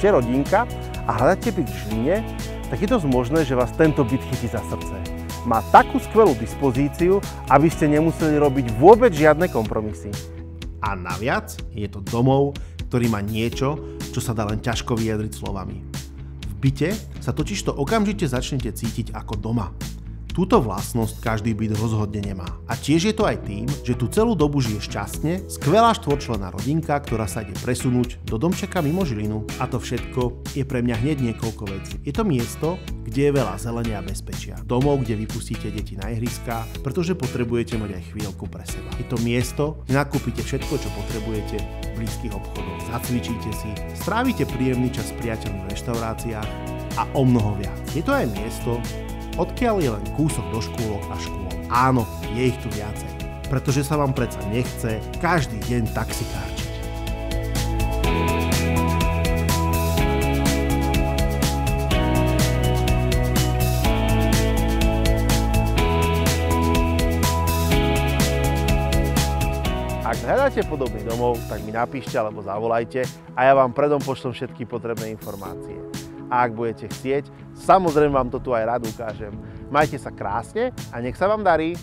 ste rodinka a hľadáte byt v Žiline, tak je dosť možné, že vás tento byt chytí za srdce. Má takú skvelú dispozíciu, aby ste nemuseli robiť vôbec žiadne kompromisy. A naviac je to domov, ktorý má niečo, čo sa dá len ťažko vyjadriť slovami. V byte sa totižto okamžite začnete cítiť ako doma. Túto vlastnosť každý byt rozhodne nemá. A tiež je to aj tým, že tu celú dobu žije šťastne, skvelá štvorčlenná rodinka, ktorá sa ide presunúť do domčeka mimo Žilinu. A to všetko je pre mňa hneď niekoľko vecí. Je to miesto, kde je veľa zelenia a bezpečia. Domov, kde vypustíte deti na ihriská, pretože potrebujete mať aj chvíľku pre seba. Je to miesto, kde nakúpite všetko, čo potrebujete v blízkych obchodoch. Zacvičíte si, strávite príjemný čas s priateľmi v reštauráciách a o mnoho viac. Je to aj miesto, odkiaľ je len kúsok do škôlok a škôl. Áno, je ich tu viacej, pretože sa vám predsa nechce každý deň taxikárčiť. Ak hľadáte podobný domov, tak mi napíšte alebo zavolajte a ja vám predom pošlem všetky potrebné informácie. A ak budete chcieť, samozrejme vám to tu aj rád ukážem. Majte sa krásne a nech sa vám darí.